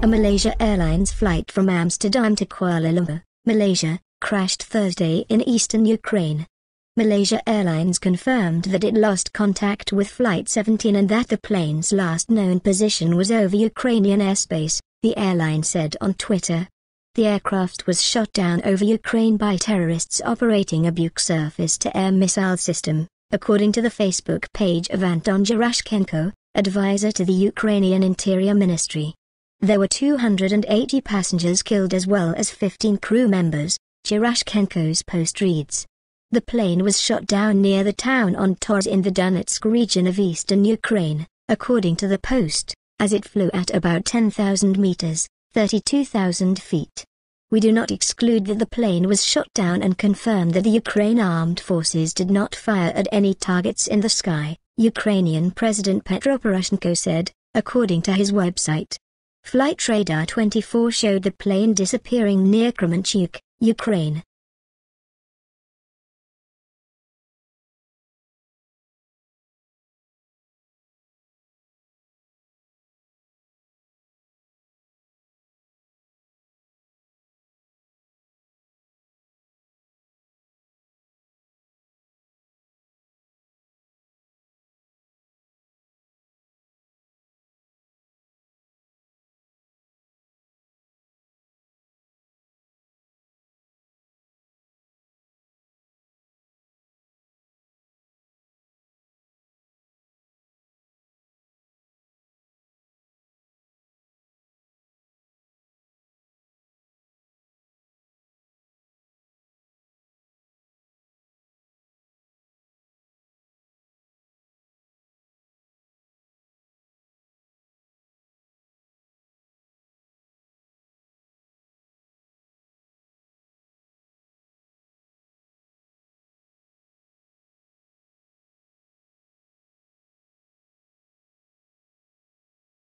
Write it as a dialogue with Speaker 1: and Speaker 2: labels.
Speaker 1: A Malaysia Airlines flight from Amsterdam to Kuala Lumpur, Malaysia, crashed Thursday in eastern Ukraine. Malaysia Airlines confirmed that it lost contact with Flight 17 and that the plane's last known position was over Ukrainian airspace, the airline said on Twitter. The aircraft was shot down over Ukraine by terrorists operating a Buk surface-to-air missile system, according to the Facebook page of Anton Gerashchenko, advisor to the Ukrainian Interior Ministry. There were 280 passengers killed as well as 15 crew members, Gerashchenko's post reads. The plane was shot down near the town Ontoz in the Donetsk region of eastern Ukraine, according to the Post, as it flew at about 10,000 meters, 32,000 feet. We do not exclude that the plane was shot down and confirm that the Ukraine Armed Forces did not fire at any targets in the sky, Ukrainian President Petro Poroshenko said, according to his website. Flight Radar 24 showed the plane disappearing near Kremenchuk, Ukraine.